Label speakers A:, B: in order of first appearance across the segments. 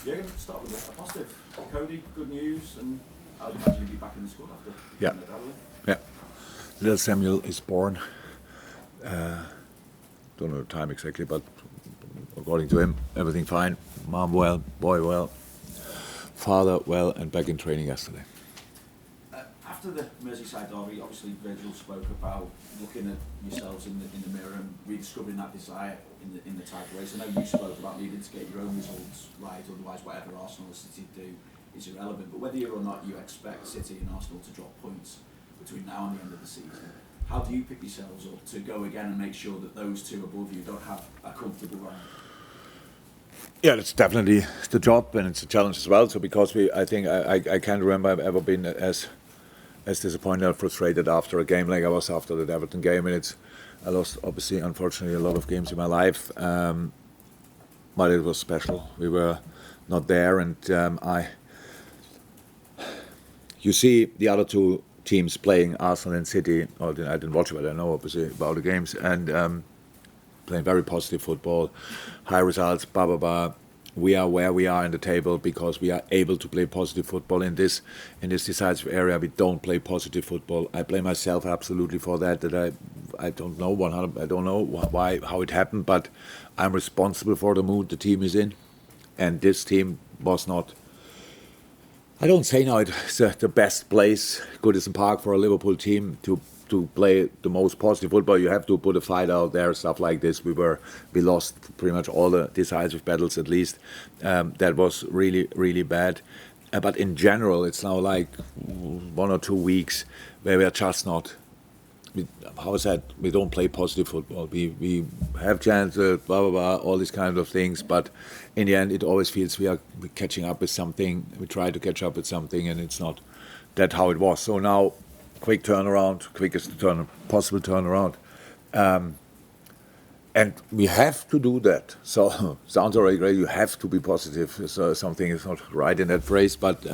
A: Jurgen, start with a positive. Cody, good news, and I'd imagine you'll be back in the squad after.
B: Yeah. Yeah. Little Samuel is born. Don't know the time exactly, but according to him, everything fine. Mom well, boy well, father well, and back in training yesterday.
A: After the Merseyside derby, obviously Virgil spoke about looking at yourselves in the mirror and rediscovering that desire in the title race. I know you spoke about needing to get your own results right, otherwise whatever Arsenal or City do is irrelevant. But whether or not you expect City and Arsenal to drop points between now and the end of the season, how do you pick yourselves up to go again and make sure that those two above you don't have a comfortable run?
B: Yeah, it's definitely the job, and it's a challenge as well. So because I think I can't remember I've ever been as disappointed or frustrated after a game like I was after the Everton game. And I lost, obviously, unfortunately, a lot of games in my life, but it was special. We were not there, and you see the other two teams playing, Arsenal and City. I didn't watch it, but I know obviously about the games, and playing very positive football, high results, blah blah blah. We are where we are in the table because we are able to play positive football in this decisive area. We don't play positive football. I blame myself absolutely for that. That I don't know 100. I don't know why, how it happened, but I'm responsible for the mood the team is in, and this team was not. I don't say now it's the best place, Goodison Park, for a Liverpool team to play the most positive football. You have to put a fight out there, stuff like this. We lost pretty much all the decisive battles, at least. That was really, really bad. But in general, it's now like 1 or 2 weeks where we are just not. How is that? We don't play positive football. We have chances, blah blah blah, all these kinds of things. But in the end, it always feels we're catching up with something. We try to catch up with something, and it's not that how it was. So now, quick turnaround, quickest possible turnaround, and we have to do that. So sounds already great. You have to be positive. So something is not right in that phrase, but.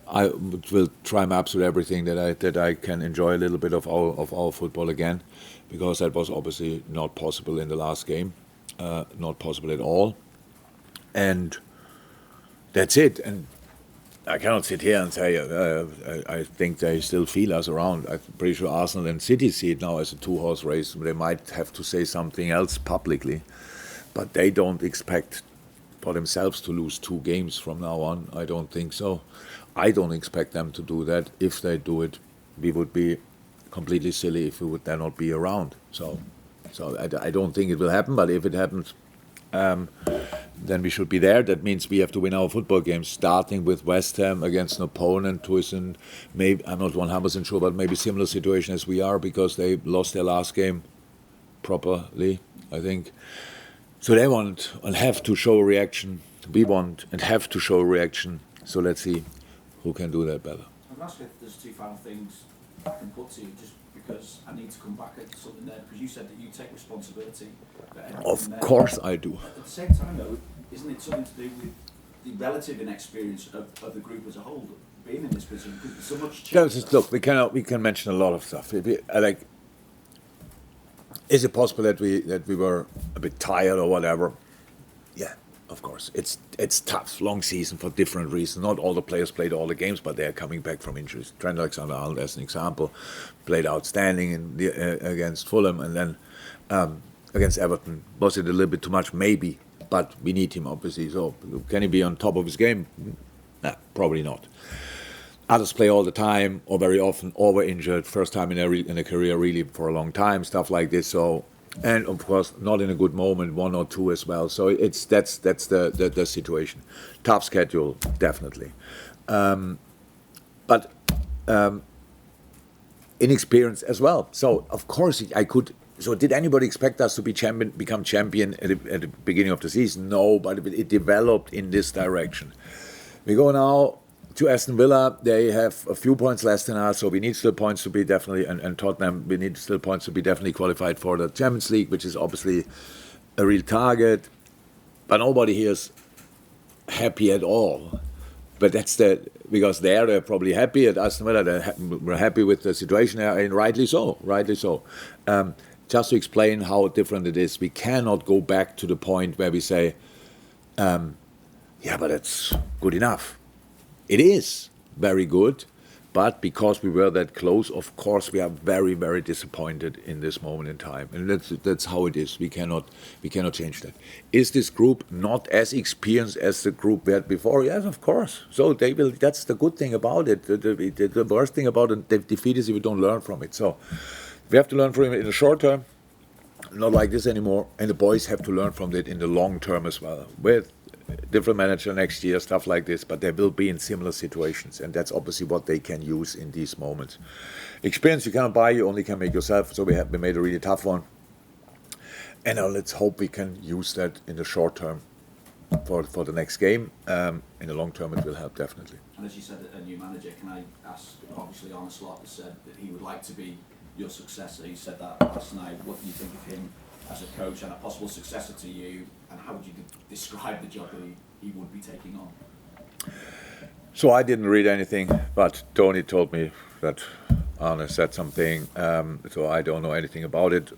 B: I will try my absolute everything that I can enjoy a little bit of our football again, because that was obviously not possible in the last game, not possible at all, and that's it. And I cannot sit here and say I think they still feel us around. I'm pretty sure Arsenal and City see it now as a two-horse race. They might have to say something else publicly, but they don't expect for themselves to lose 2 games from now on. I don't think so. I don't expect them to do that. If they do it, we would be completely silly if we would then not be around. So I don't think it will happen, but if it happens, then we should be there. That means we have to win our football games, starting with West Ham against an opponent who is in, maybe, I'm not 100% sure, but maybe similar situation as we are, because they lost their last game properly, I think. So they want and have to show a reaction. We want and have to show a reaction. So let's see who can do that better.
A: I'm asking if there's 2 final things I can put to you, just because I need to come back at something there, because you said that you take responsibility for everything.
B: Of course I do.
A: At the same time, though, isn't it something to do with the relative inexperience of the group as a whole, being in this position? Because there's so much change.
B: Look, we can mention a lot of stuff. Is it possible that we were a bit tired or whatever? Yeah. Of course, it's tough, long season for different reasons. Not all the players played all the games, but they are coming back from injuries. Trent Alexander-Arnold, as an example, played outstanding against Fulham, and then against Everton. Was it a little bit too much? Maybe, but we need him, obviously. So can he be on top of his game? Nah, probably not. Others play all the time, or very often, or were injured. First time in a career, really, for a long time. Stuff like this. So. And of course, not in a good moment, 1 or 2 as well. So that's the situation. Tough schedule, definitely. But inexperience as well. So of course I could. So did anybody expect us to become champion at the beginning of the season? No, but it developed in this direction. We go now to Aston Villa. They have a few points less than us, so we need still points to be definitely, and Tottenham, we need still points to be definitely qualified for the Champions League, which is obviously a real target. But nobody here is happy at all. But that's because they're probably happy at Aston Villa. We're happy with the situation, and rightly so. Just to explain how different it is, we cannot go back to the point where we say, yeah, but that's good enough. It is very good, but because we were that close, of course, we are very, very disappointed in this moment in time, and that's how it is. We cannot change that. Is this group not as experienced as the group we had before? Yes, of course. So they will. That's the good thing about it. The worst thing about a defeat is if we don't learn from it. So we have to learn from it in the short term. Not like this anymore, and the boys have to learn from it in the long term as well, with different manager next year, stuff like this, but they will be in similar situations, and that's obviously what they can use in these moments. Experience you cannot buy, you only can make yourself, so we made a really tough one, and now let's hope we can use that in the short term for the next game. In the long term it will help definitely.
A: And as you said, a new manager, can I ask, obviously Arne Slot has said that he would like to be your successor. He said that last night. What do you think of him as a coach and a possible successor to you, and how would you describe the job that he would be taking on?
B: So I didn't read anything, but Tony told me that Arne said something, so I don't know anything about it,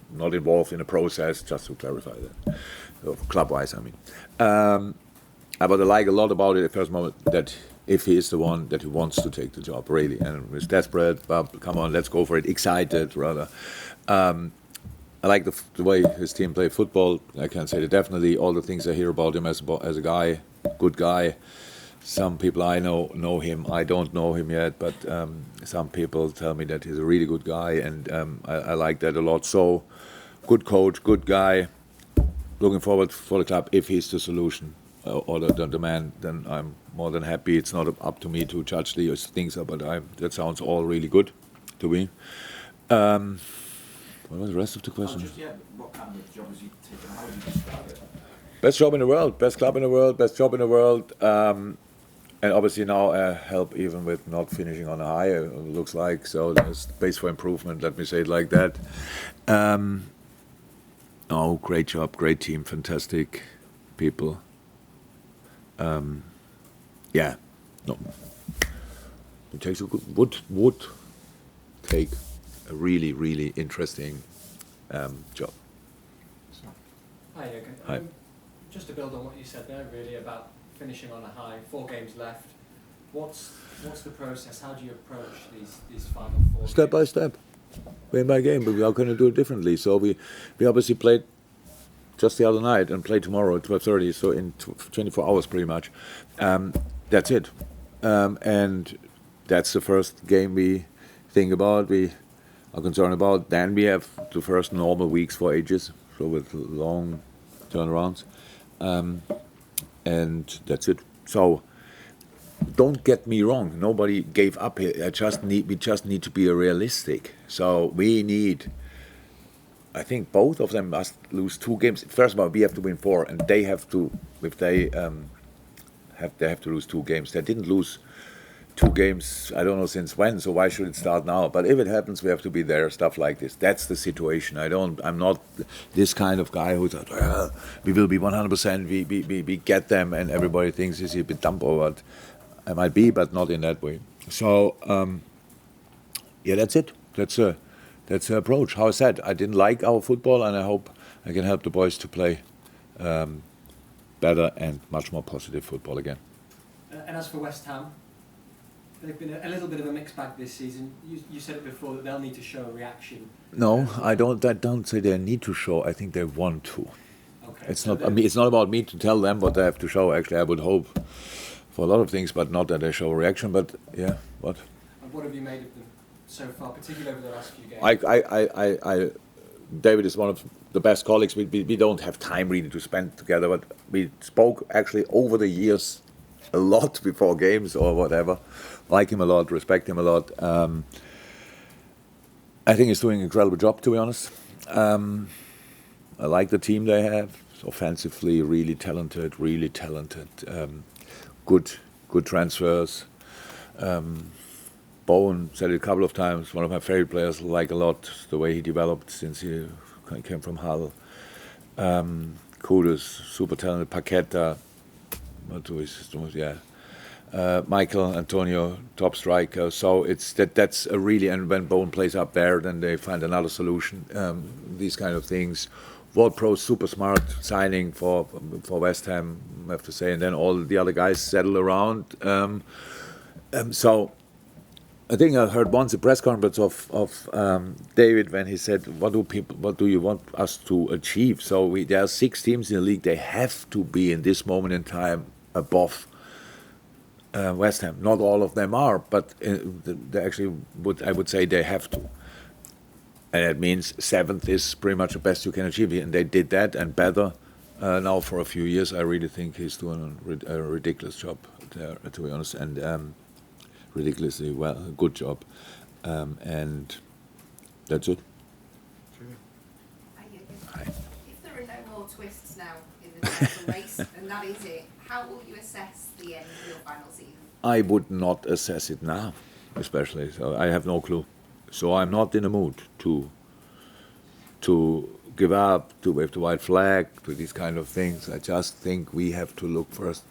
B: not involved in the process, just to clarify that, so club-wise I mean. But I like a lot about it at first moment that if he is the one that he wants to take the job, really, and is desperate, but come on, let's go for it, excited rather. I like the way his team play football. I can say that definitely. All the things I hear about him as a guy, good guy. Some people I know him. I don't know him yet, but some people tell me that he's a really good guy, and I like that a lot. So, good coach, good guy. Looking forward for the club. If he's the solution or the man, then I'm more than happy. It's not up to me to judge these things, but that sounds all really good to me. What was the rest of the question?
A: What kind of job is he taking? How would you describe it?
B: Best job in the world, best club in the world, best job in the world. And obviously now help even with not finishing on a high, it looks like. So there's space for improvement, let me say it like that. Great job, great team, fantastic people. It takes a good, would take a really, really interesting job.
C: Hi, Jurgen.
B: Hi.
C: Just to build on what you said there, really, about finishing on a high, 4 games left. What's the process? How do you approach these final 4
B: Step by
C: games?
B: step, game by game, but we are going to do it differently. So we obviously played just the other night and play tomorrow at 12:30, so in 24 hours pretty much. That's it. And that's the first game we think about, we are concerned about. Then we have the first normal weeks for ages, so with long turnarounds. And that's it. So don't get me wrong, nobody gave up here. We just need to be realistic. So we need, I think both of them must lose 2 games. First of all, we have to win 4, and they have to, if they have to lose 2 games. They didn't lose 2 games, I don't know since when, so why should it start now? But if it happens, we have to be there, stuff like this. That's the situation. I'm not this kind of guy who's like, well, we will be 100%, we get them, and everybody thinks he's a bit dumb or what. I might be, but not in that way. So, that's it. That's the approach. How I said, I didn't like our football, and I hope I can help the boys to play better and much more positive football again.
C: And as for West Ham, they've been a little bit of a mixed bag this season. You said it before that they'll need to show a reaction.
B: No, I don't say they need to show. I think they want to.
C: Okay.
B: It's not. I mean, it's not about me to tell them what they have to show. Actually, I would hope for a lot of things, but not that they show a reaction. But yeah, what?
C: And what have you made of them so far, particularly over the last few games?
B: David is one of the best colleagues. We don't have time really to spend together, but we spoke actually over the years a lot before games or whatever. Like him a lot, respect him a lot. I think he's doing an incredible job, to be honest. I like the team they have. It's offensively, really talented. Good transfers. Bowen said it a couple of times, one of my favorite players, like a lot, the way he developed since he came from Hull. Kudus, super talented. Paqueta, Michael, Antonio, top striker. So that's a really, and when Bowen plays up there, then they find another solution. These kind of things. Ward-Prowse super smart signing for West Ham, I have to say, and then all the other guys settle around. So I think I heard once a press conference of David when he said, "What do you want us to achieve?" So there are 6 teams in the league. They have to be in this moment in time above West Ham. Not all of them are, but they actually I would say they have to. And that means 7th is pretty much the best you can achieve. And they did that and better now for a few years. I really think he's doing a ridiculous job there, to be honest, and ridiculously well, a good job. And that's it.
D: If there are no more twists now in the title race, and that is it, how will you assess the end of your final season?
B: I would not assess it now, especially. So I have no clue. So I'm not in the mood to give up, to wave the white flag, to these kind of things. I just think we have to look first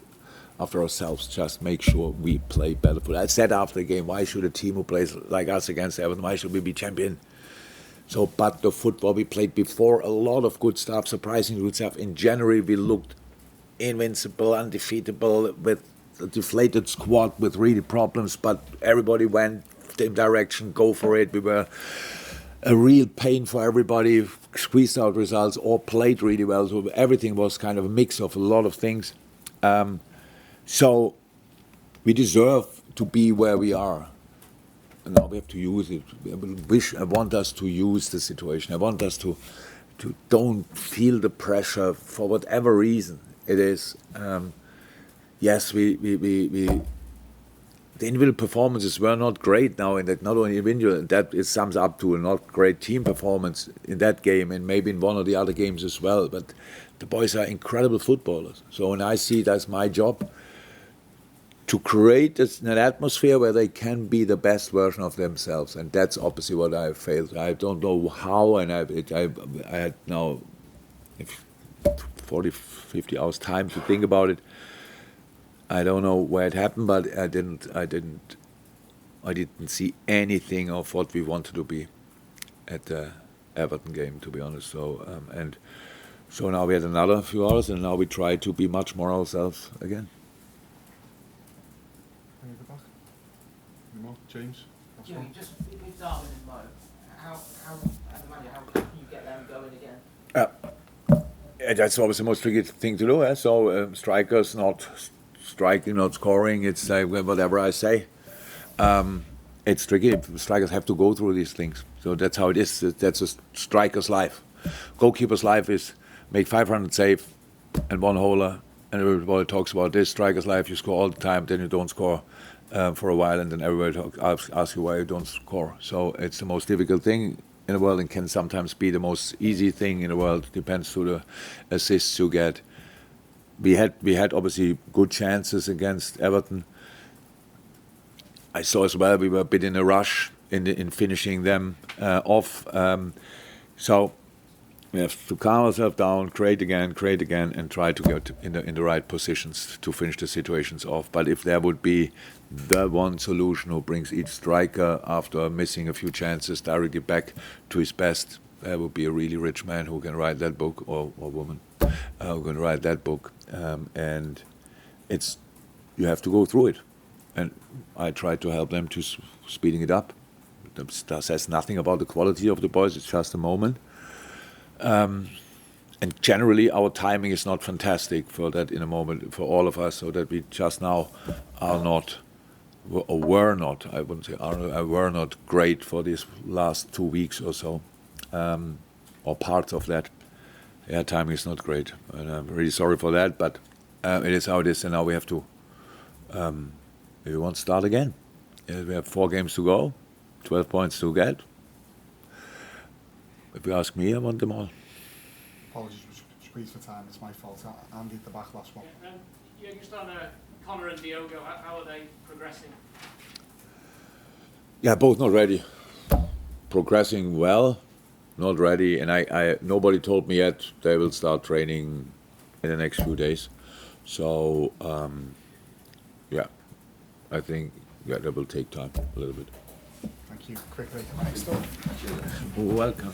B: after ourselves, just make sure we play better football. I said after the game, why should a team who plays like us against Everton, why should we be champion? So, but the football we played before, a lot of good stuff, surprisingly good stuff. In January, we looked invincible, undefeatable, with a deflated squad with really problems, but everybody went the same direction, go for it. We were a real pain for everybody, squeezed out results, or played really well. So everything was kind of a mix of a lot of things. So we deserve to be where we are. And now we have to use it. I want us to use the situation. I want us to don't feel the pressure for whatever reason it is. Yes, we the individual performances were not great now in that, not only individual, that it sums up to a not great team performance in that game and maybe in one of the other games as well. But the boys are incredible footballers. So when I see that's my job, to create an atmosphere where they can be the best version of themselves. And that's obviously what I failed. I don't know how, and I had now 40, 50 hours time to think about it. I don't know where it happened, but I didn't see anything of what we wanted to be at the Everton game, to be honest. So now we had another few hours, and now we try to be much more ourselves again.
E: James?
F: Yeah, just with Darwin and Mo, how can you get them going again?
B: That's always the most tricky thing to do. So strikers not striking, not scoring. It's like whatever I say. It's tricky. Strikers have to go through these things. So that's how it is. That's a striker's life. Goalkeeper's life is make 500 save and one holer. And everybody talks about this. Striker's life, you score all the time, then you don't score for a while, and then everybody asks you why you don't score. So it's the most difficult thing in the world, and can sometimes be the most easy thing in the world. Depends to the assists you get. We had obviously good chances against Everton. I saw as well we were a bit in a rush in finishing them off. So we have to calm ourselves down, create again, and try to get in the right positions to finish the situations off. But if there would be the one solution who brings each striker after missing a few chances directly back to his best, there would be a really rich man who can write that book, or woman who can write that book. And you have to go through it. And I try to help them to speeding it up. That says nothing about the quality of the boys, it's just a moment. And generally our timing is not fantastic for that in a moment for all of us, so that we just now are not, or were not, I wouldn't say are, were not great for these last 2 weeks or so, or parts of that. Yeah, timing is not great, and I'm really sorry for that, but it is how it is, and now we have to, if we want to start again. We have 4 games to go, 12 points to get. If you ask me, I want them all.
E: Apologies for squeeze for time, it's my fault. Andy at the back, last one.
G: Yeah, just on Connor and Diogo, how are they progressing?
B: Yeah, both not ready. Progressing well, not ready, and I nobody told me yet they will start training in the next few days. So, yeah, I think that will take time a little bit.
E: Thank you. Quickly, next up.
B: Welcome.